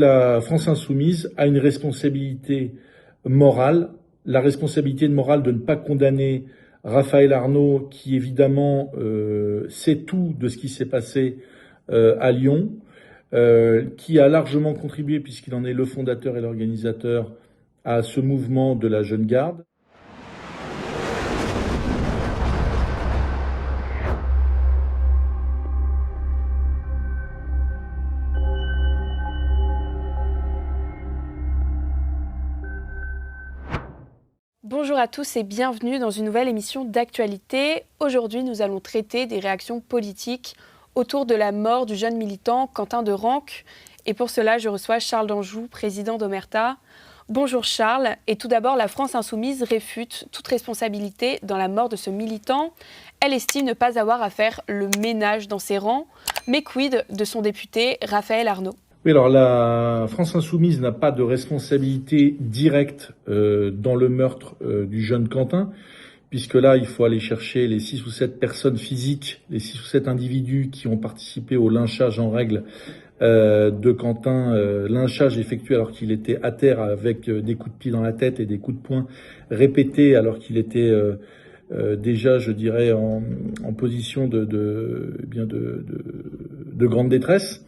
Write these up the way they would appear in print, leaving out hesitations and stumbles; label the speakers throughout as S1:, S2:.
S1: la France insoumise a une responsabilité morale, la responsabilité morale de ne pas condamner Raphaël Arnaud, qui évidemment sait tout de ce qui s'est passé à Lyon, qui a largement contribué, puisqu'il en est le fondateur et l'organisateur, à ce mouvement de la Jeune Garde.
S2: Bonjour à tous et bienvenue dans une nouvelle émission d'actualité. Aujourd'hui, nous allons traiter des réactions politiques autour de la mort du jeune militant Quentin de Renques. Et pour cela, je reçois Charles d'Anjou, président d'Omerta. Bonjour Charles. Et tout d'abord, la France insoumise réfute toute responsabilité dans la mort de ce militant. Elle estime ne pas avoir à faire le ménage dans ses rangs. Mais quid de son député Raphaël Arnaud ?
S1: Oui, alors la France insoumise n'a pas de responsabilité directe dans le meurtre du jeune Quentin, puisque là, il faut aller chercher les 6 ou 7 personnes physiques, les 6 ou 7 individus qui ont participé au lynchage en règle de Quentin, lynchage effectué alors qu'il était à terre avec des coups de pied dans la tête et des coups de poing répétés alors qu'il était déjà, je dirais, en position de grande détresse.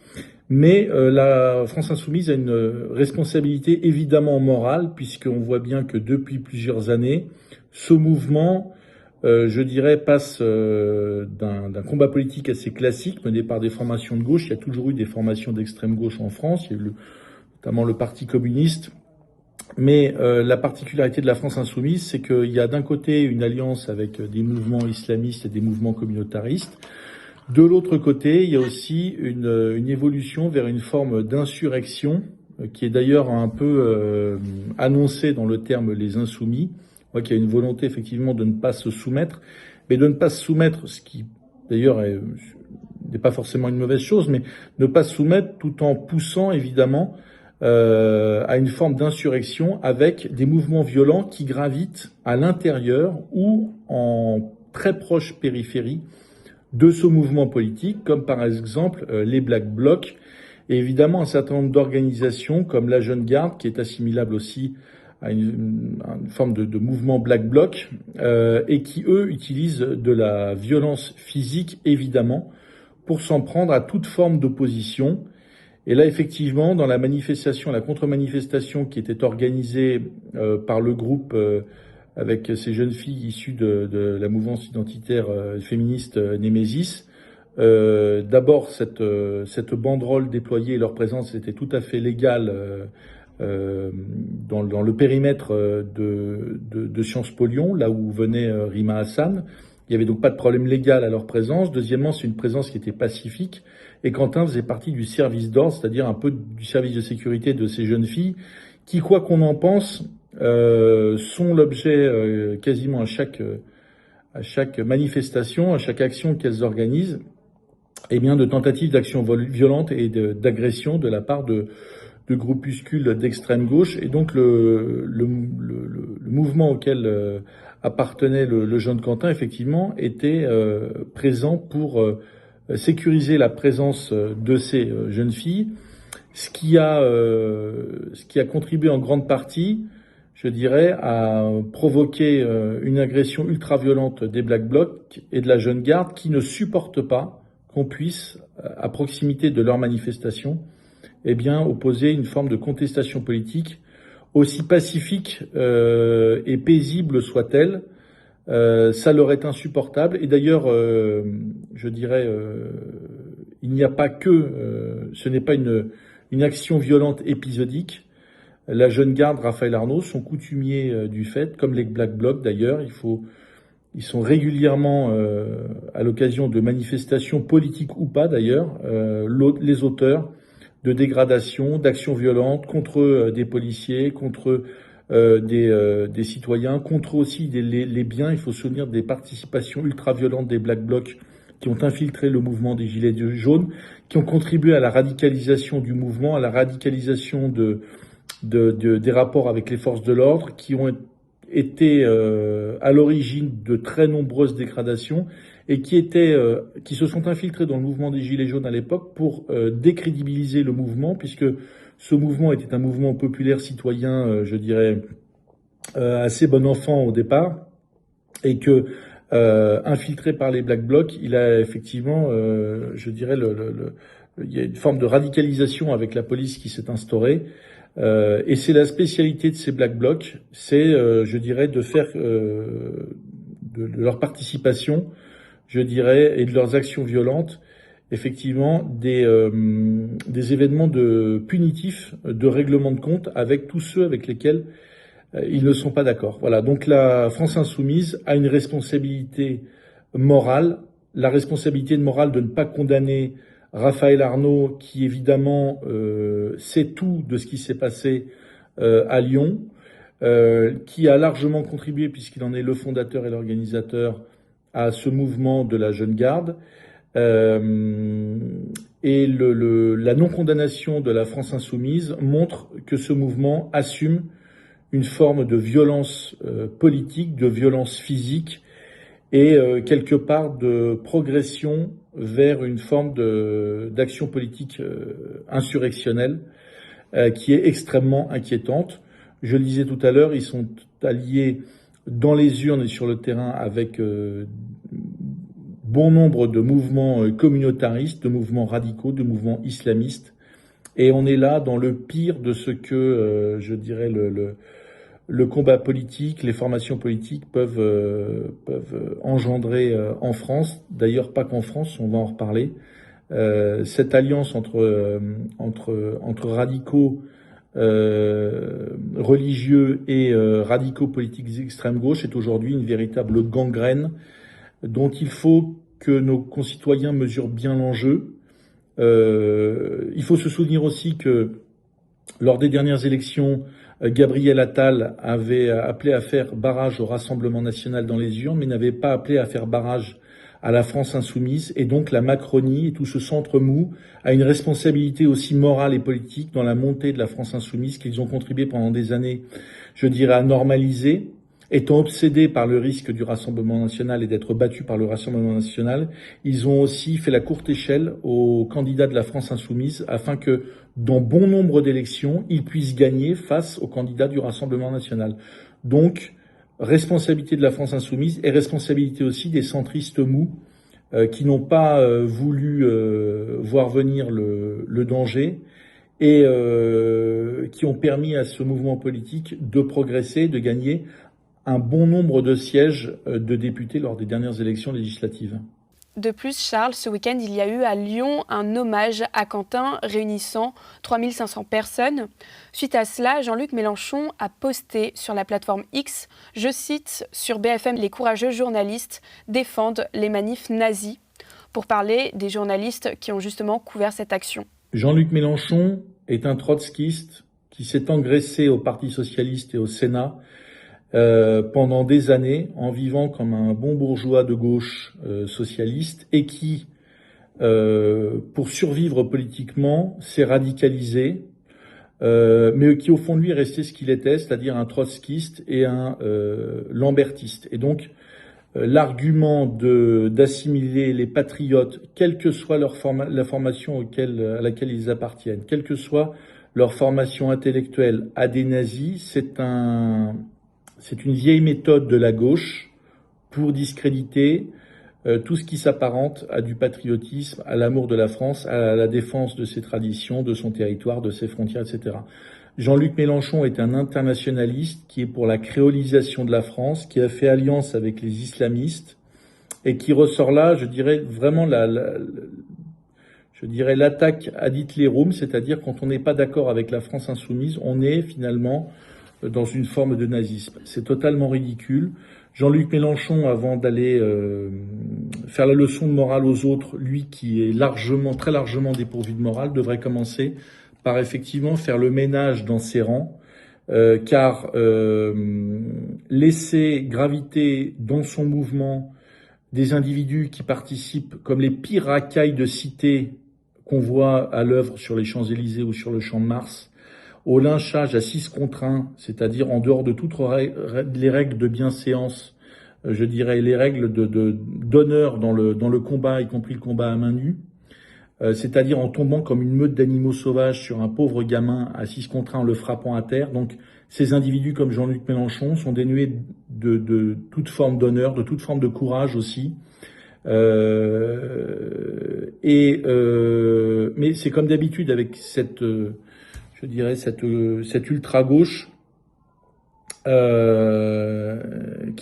S1: Mais la France insoumise a une responsabilité évidemment morale, puisqu'on voit bien que depuis plusieurs années, ce mouvement, je dirais, passe d'un combat politique assez classique, mené par des formations de gauche. Il y a toujours eu des formations d'extrême gauche en France, il y a eu notamment le Parti communiste. Mais la particularité de la France insoumise, c'est qu'il y a d'un côté une alliance avec des mouvements islamistes et des mouvements communautaristes. De l'autre côté, il y a aussi une évolution vers une forme d'insurrection qui est d'ailleurs un peu annoncée dans le terme les insoumis. On voit qu'il y a une volonté effectivement de ne pas se soumettre, mais de ne pas se soumettre, ce qui d'ailleurs n'est pas forcément une mauvaise chose, mais ne pas se soumettre tout en poussant évidemment à une forme d'insurrection avec des mouvements violents qui gravitent à l'intérieur ou en très proche périphérie de ce mouvement politique, comme par exemple les Black Blocs, et évidemment un certain nombre d'organisations comme la Jeune Garde, qui est assimilable aussi à une forme de mouvement Black Bloc, et qui, eux, utilisent de la violence physique, évidemment, pour s'en prendre à toute forme d'opposition. Et là, effectivement, dans la manifestation, la contre-manifestation qui était organisée par le groupe avec ces jeunes filles issues de la mouvance identitaire féministe Némésis. D'abord, cette banderole déployée et leur présence était tout à fait légale dans le périmètre de Sciences Po Lyon, là où venait Rima Hassan. Il n'y avait donc pas de problème légal à leur présence. Deuxièmement, c'est une présence qui était pacifique. Et Quentin faisait partie du service d'ordre, c'est-à-dire un peu du service de sécurité de ces jeunes filles, qui, quoi qu'on en pense, sont l'objet quasiment à chaque manifestation, à chaque action qu'elles organisent, eh bien de tentatives d'action violentes et d'agression de la part de groupuscules d'extrême gauche. Et donc le mouvement auquel appartenait le jeune Quentin, effectivement, était présent pour sécuriser la présence de ces jeunes filles, ce qui a contribué en grande partie, je dirais, à provoquer une agression ultra-violente des Black Blocs et de la Jeune Garde qui ne supportent pas qu'on puisse, à proximité de leur manifestation, eh bien, opposer une forme de contestation politique, aussi pacifique et paisible soit-elle. Ça leur est insupportable. Et d'ailleurs, je dirais, il n'y a pas ce n'est pas une action violente épisodique. La Jeune Garde, Raphaël Arnaud, sont coutumiers du fait, comme les Black Blocs d'ailleurs. Ils sont régulièrement, à l'occasion de manifestations politiques ou pas d'ailleurs, les auteurs de dégradations, d'actions violentes contre des policiers, contre des citoyens, contre aussi les biens. Il faut se souvenir des participations ultra-violentes des Black Blocs qui ont infiltré le mouvement des Gilets jaunes, qui ont contribué à la radicalisation du mouvement, à la radicalisation des rapports avec les forces de l'ordre, qui ont été à l'origine de très nombreuses dégradations et qui se sont infiltrés dans le mouvement des Gilets jaunes à l'époque pour décrédibiliser le mouvement, puisque ce mouvement était un mouvement populaire citoyen, je dirais, assez bon enfant au départ, et que infiltré par les Black Blocs, il a effectivement, je dirais, il y a une forme de radicalisation avec la police qui s'est instaurée. Et c'est la spécialité de ces Black Blocs, c'est, je dirais, de faire de leur participation, je dirais, et de leurs actions violentes, effectivement, des événements punitifs, de règlement de compte avec tous ceux avec lesquels ils ne sont pas d'accord. Voilà. Donc la France insoumise a une responsabilité morale, la responsabilité morale de ne pas condamner Raphaël Arnaud, qui évidemment sait tout de ce qui s'est passé à Lyon, qui a largement contribué, puisqu'il en est le fondateur et l'organisateur, à ce mouvement de la Jeune Garde. Et la non-condamnation de la France insoumise montre que ce mouvement assume une forme de violence politique, de violence physique et quelque part de progression vers une forme d'action politique insurrectionnelle qui est extrêmement inquiétante. Je le disais tout à l'heure, ils sont alliés dans les urnes et sur le terrain avec bon nombre de mouvements communautaristes, de mouvements radicaux, de mouvements islamistes. Et on est là dans le pire de ce que, je dirais, le combat politique, les formations politiques peuvent engendrer en France. D'ailleurs, pas qu'en France, on va en reparler. Cette alliance entre radicaux religieux et radicaux politiques d'extrême gauche est aujourd'hui une véritable gangrène dont il faut que nos concitoyens mesurent bien l'enjeu. Il faut se souvenir aussi que lors des dernières élections, Gabriel Attal avait appelé à faire barrage au Rassemblement national dans les urnes, mais n'avait pas appelé à faire barrage à la France insoumise. Et donc la Macronie et tout ce centre mou a une responsabilité aussi morale et politique dans la montée de la France insoumise qu'ils ont contribué pendant des années, je dirais, à normaliser. Étant obsédés par le risque du Rassemblement national et d'être battus par le Rassemblement national, ils ont aussi fait la courte échelle aux candidats de la France insoumise afin que, dans bon nombre d'élections, ils puissent gagner face aux candidats du Rassemblement national. Donc, responsabilité de la France insoumise et responsabilité aussi des centristes mous qui n'ont pas voulu voir venir le danger et qui ont permis à ce mouvement politique de progresser, de gagner un bon nombre de sièges de députés lors des dernières élections législatives.
S2: De plus, Charles, ce week-end, il y a eu à Lyon un hommage à Quentin réunissant 3500 personnes. Suite à cela, Jean-Luc Mélenchon a posté sur la plateforme X, je cite, sur BFM, les courageux journalistes défendent les manifs nazis, pour parler des journalistes qui ont justement couvert cette action.
S1: Jean-Luc Mélenchon est un trotskiste qui s'est engraissé au Parti socialiste et au Sénat pendant des années en vivant comme un bon bourgeois de gauche socialiste et qui, pour survivre politiquement, s'est radicalisé, mais qui au fond de lui est resté ce qu'il était, c'est-à-dire un trotskiste et un lambertiste. Et donc l'argument d'assimiler les patriotes, quelle que soit la formation à laquelle ils appartiennent, quelle que soit leur formation intellectuelle, à des nazis, c'est une vieille méthode de la gauche pour discréditer tout ce qui s'apparente à du patriotisme, à l'amour de la France, à la défense de ses traditions, de son territoire, de ses frontières, etc. Jean-Luc Mélenchon est un internationaliste qui est pour la créolisation de la France, qui a fait alliance avec les islamistes et qui ressort là, je dirais, vraiment l'attaque ad Hitlerum, c'est-à-dire quand on n'est pas d'accord avec la France insoumise, on est finalement dans une forme de nazisme. C'est totalement ridicule. Jean-Luc Mélenchon, avant d'aller faire la leçon de morale aux autres, lui qui est très largement dépourvu de morale, devrait commencer par effectivement faire le ménage dans ses rangs, car laisser graviter dans son mouvement des individus qui participent comme les pires racailles de cité qu'on voit à l'œuvre sur les Champs-Élysées ou sur le Champ de Mars, au lynchage à 6 contre 1, c'est-à-dire en dehors de toutes les règles de bienséance, je dirais les règles d'honneur dans le combat, y compris le combat à main nue, c'est-à-dire en tombant comme une meute d'animaux sauvages sur un pauvre gamin assis contre un en le frappant à terre. Donc ces individus comme Jean-Luc Mélenchon sont dénués de toute forme d'honneur, de toute forme de courage aussi. Mais c'est comme d'habitude avec cette ultra-gauche qui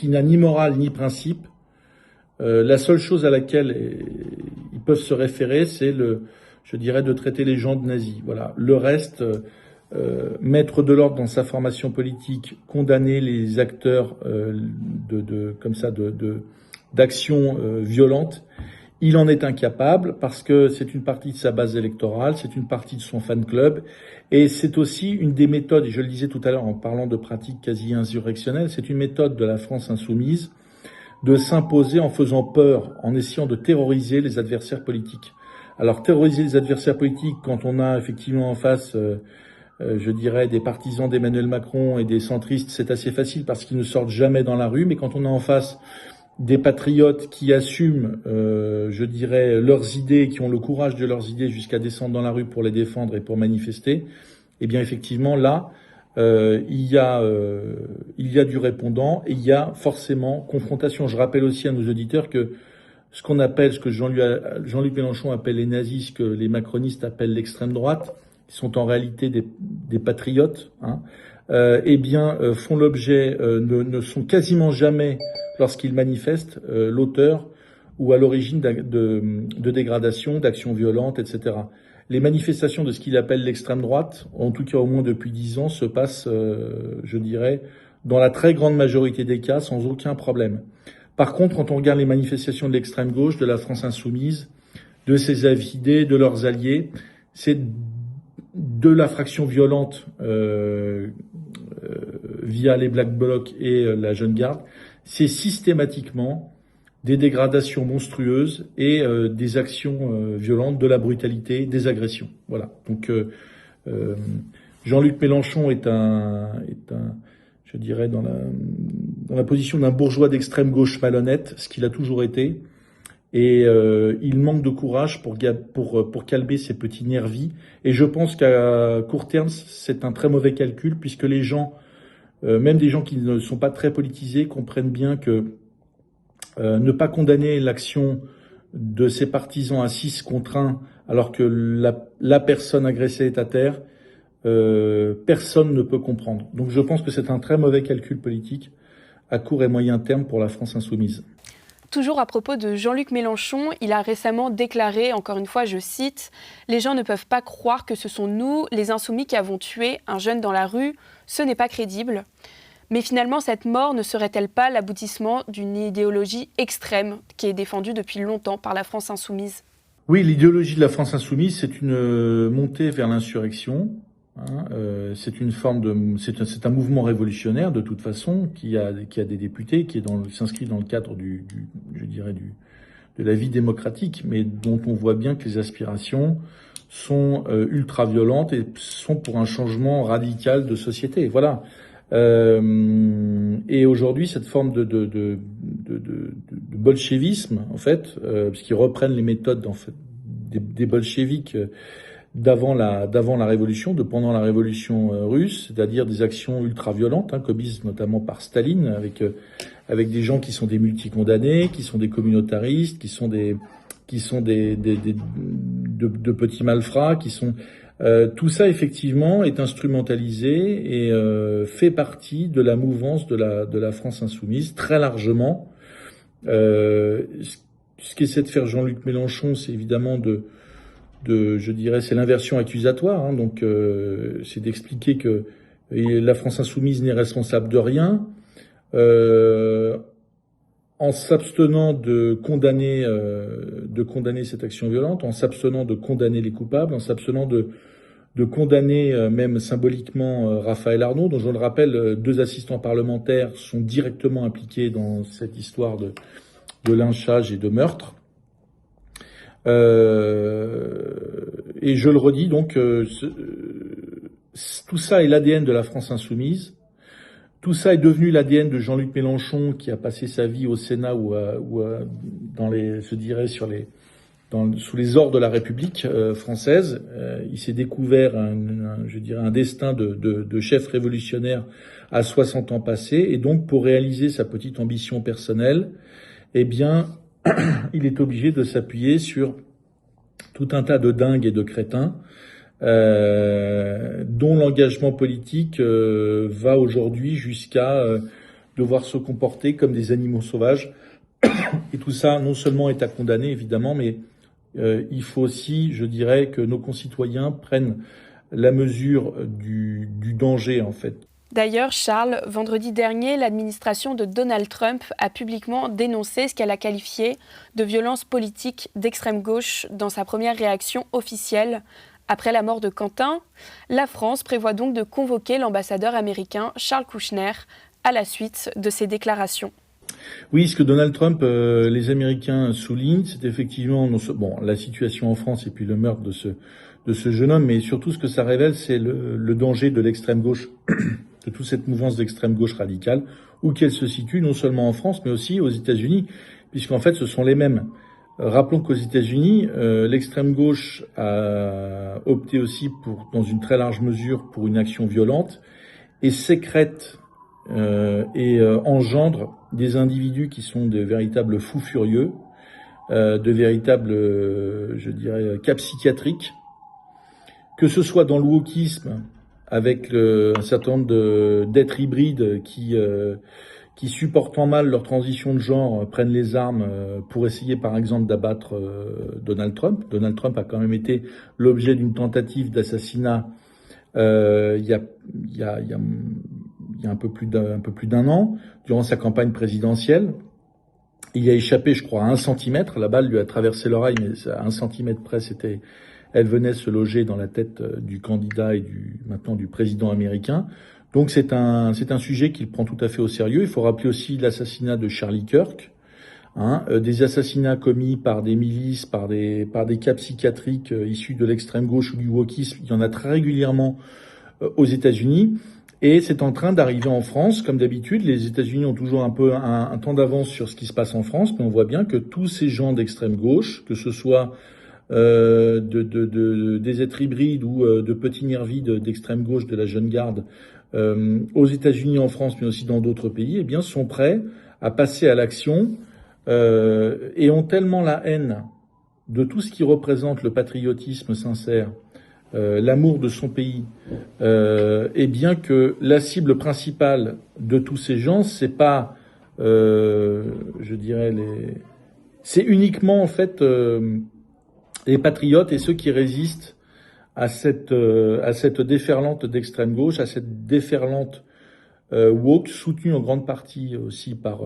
S1: n'a ni morale ni principe. La seule chose à laquelle ils peuvent se référer, c'est de traiter les gens de nazis. Voilà. Le reste, mettre de l'ordre dans sa formation politique, condamner les acteurs d'actions violentes, il en est incapable parce que c'est une partie de sa base électorale, c'est une partie de son fan club, et c'est aussi une des méthodes, et je le disais tout à l'heure en parlant de pratiques quasi insurrectionnelles, c'est une méthode de la France insoumise de s'imposer en faisant peur, en essayant de terroriser les adversaires politiques. Alors terroriser les adversaires politiques quand on a effectivement en face, des partisans d'Emmanuel Macron et des centristes, c'est assez facile parce qu'ils ne sortent jamais dans la rue, mais quand on a en face des patriotes qui assument, leurs idées, qui ont le courage de leurs idées jusqu'à descendre dans la rue pour les défendre et pour manifester, eh bien effectivement là, il y a du répondant et il y a forcément confrontation. Je rappelle aussi à nos auditeurs que ce que Jean-Luc Mélenchon appelle les nazis, ce que les macronistes appellent l'extrême droite, qui sont en réalité des patriotes, font l'objet, ne sont quasiment jamais, lorsqu'ils manifestent, l'auteur ou à l'origine de dégradations, d'actions violentes, etc. Les manifestations de ce qu'il appelle l'extrême droite, en tout cas au moins depuis 10 ans, se passent, dans la très grande majorité des cas, sans aucun problème. Par contre, quand on regarde les manifestations de l'extrême gauche, de la France insoumise, de ses avidés, de leurs alliés, c'est de la fraction violente via les Black Blocs et la Jeune Garde, c'est systématiquement des dégradations monstrueuses et des actions violentes, de la brutalité, des agressions. Voilà. Donc Jean-Luc Mélenchon est dans la position d'un bourgeois d'extrême gauche malhonnête, ce qu'il a toujours été. Et il manque de courage pour calmer ses petits nervis. Et je pense qu'à court terme, c'est un très mauvais calcul, puisque les gens, même des gens qui ne sont pas très politisés, comprennent bien que ne pas condamner l'action de ses partisans à 6 contre 1, alors que la personne agressée est à terre, personne ne peut comprendre. Donc je pense que c'est un très mauvais calcul politique à court et moyen terme pour la France insoumise.
S2: Toujours à propos de Jean-Luc Mélenchon, il a récemment déclaré, encore une fois, je cite, « Les gens ne peuvent pas croire que ce sont nous, les insoumis, qui avons tué un jeune dans la rue. Ce n'est pas crédible. » Mais finalement, cette mort ne serait-elle pas l'aboutissement d'une idéologie extrême qui est défendue depuis longtemps par la France insoumise ?
S1: Oui, l'idéologie de la France insoumise, c'est une montée vers l'insurrection. C'est un mouvement révolutionnaire de toute façon qui a des députés, qui s'inscrit dans le cadre de la vie démocratique, mais dont on voit bien que les aspirations sont ultra violentes et sont pour un changement radical de société. Voilà. Et aujourd'hui, cette forme de bolchevisme, en fait, puisqu'ils reprennent les méthodes des bolcheviques d'avant la révolution, de pendant la révolution russe, c'est-à-dire des actions ultra-violentes, commises notamment par Staline, avec des gens qui sont des multicondamnés, qui sont des communautaristes, qui sont de petits malfrats, tout ça effectivement est instrumentalisé et fait partie de la mouvance de la France insoumise très largement. Ce qu'essaie de faire Jean-Luc Mélenchon, c'est évidemment c'est l'inversion accusatoire, donc c'est d'expliquer que la France insoumise n'est responsable de rien, en s'abstenant de condamner cette action violente, en s'abstenant de condamner les coupables, en s'abstenant de condamner même symboliquement Raphaël Arnaud, dont je le rappelle, 2 assistants parlementaires sont directement impliqués dans cette histoire de lynchage et de meurtre. Et je le redis, donc, tout ça est l'ADN de la France insoumise. Tout ça est devenu l'ADN de Jean-Luc Mélenchon, qui a passé sa vie au Sénat sur sous les ordres de la République française. Il s'est découvert un destin de chef révolutionnaire à 60 ans passés. Et donc, pour réaliser sa petite ambition personnelle, eh bien, il est obligé de s'appuyer sur tout un tas de dingues et de crétins, dont l'engagement politique va aujourd'hui jusqu'à devoir se comporter comme des animaux sauvages. Et tout ça, non seulement est à condamner, évidemment, mais il faut aussi, je dirais, que nos concitoyens prennent la mesure du danger, en fait.
S2: D'ailleurs, Charles, vendredi dernier, l'administration de Donald Trump a publiquement dénoncé ce qu'elle a qualifié de violence politique d'extrême gauche dans sa première réaction officielle. Après la mort de Quentin, la France prévoit donc de convoquer l'ambassadeur américain Charles Kouchner à la suite de ces déclarations.
S1: Oui, ce que Donald Trump, les Américains soulignent, c'est effectivement la situation en France et puis le meurtre de ce jeune homme, mais surtout ce que ça révèle, c'est le danger de l'extrême gauche, de toute cette mouvance d'extrême gauche radicale, où qu'elle se situe, non seulement en France, mais aussi aux États-Unis, puisqu'en fait, ce sont les mêmes. Rappelons qu'aux États-Unis, l'extrême gauche a opté aussi dans une très large mesure, pour une action violente et sécrète et engendre des individus qui sont de véritables fous furieux, de véritables, cas psychiatriques, que ce soit dans le wokisme, avec un certain nombre d'êtres hybrides qui supportant mal leur transition de genre prennent les armes pour essayer par exemple d'abattre Donald Trump. Donald Trump a quand même été l'objet d'une tentative d'assassinat il y a un peu plus d'un an, durant sa campagne présidentielle. Il a échappé, je crois, à 1 centimètre. La balle lui a traversé l'oreille, mais à 1 centimètre près, elle venait se loger dans la tête du candidat et maintenant du président américain. Donc c'est un sujet qu'il prend tout à fait au sérieux. Il faut rappeler aussi l'assassinat de Charlie Kirk, des assassinats commis par des milices, par des cas psychiatriques issus de l'extrême gauche ou du wokisme. Il y en a très régulièrement aux États-Unis. Et c'est en train d'arriver en France, comme d'habitude. Les États-Unis ont toujours un peu un temps d'avance sur ce qui se passe en France, mais on voit bien que tous ces gens d'extrême gauche, que ce soit des êtres hybrides ou de petits nervis d'extrême gauche de la jeune garde, aux États-Unis, en France, mais aussi dans d'autres pays, eh bien, sont prêts à passer à l'action et ont tellement la haine de tout ce qui représente le patriotisme sincère, l'amour de son pays, et bien que la cible principale de tous ces gens, c'est pas, c'est uniquement en fait les patriotes et ceux qui résistent à cette déferlante d'extrême gauche, à cette déferlante woke, soutenue en grande partie aussi par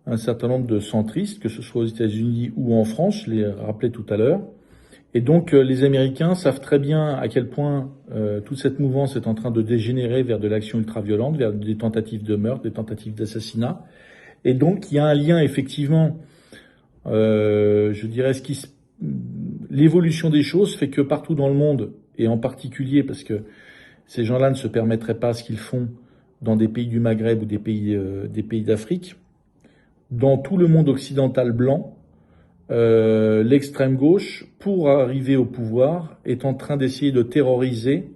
S1: un certain nombre de centristes, que ce soit aux États-Unis ou en France, je l'ai rappelé tout à l'heure. Et donc les Américains savent très bien à quel point toute cette mouvance est en train de dégénérer vers de l'action ultra-violente, vers des tentatives de meurtre, des tentatives d'assassinat. Et donc il y a un lien effectivement, l'évolution des choses fait que partout dans le monde, et en particulier parce que ces gens-là ne se permettraient pas ce qu'ils font dans des pays du Maghreb ou des pays d'Afrique, dans tout le monde occidental blanc, l'extrême gauche, pour arriver au pouvoir, est en train d'essayer de terroriser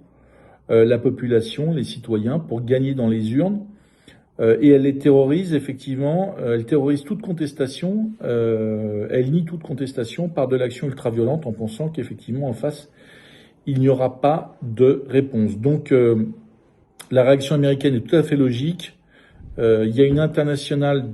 S1: la population, les citoyens, pour gagner dans les urnes. Et elle les terrorise, effectivement, elle terrorise toute contestation, elle nie toute contestation par de l'action ultra-violente en pensant qu'effectivement, en face, il n'y aura pas de réponse. Donc, la réaction américaine est tout à fait logique. Il y a une internationale,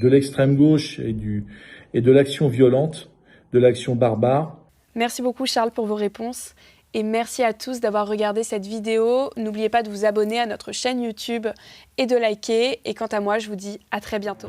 S1: de l'extrême gauche et de l'action violente, de l'action barbare.
S2: Merci beaucoup Charles pour vos réponses et merci à tous d'avoir regardé cette vidéo. N'oubliez pas de vous abonner à notre chaîne YouTube et de liker. Et quant à moi, je vous dis à très bientôt.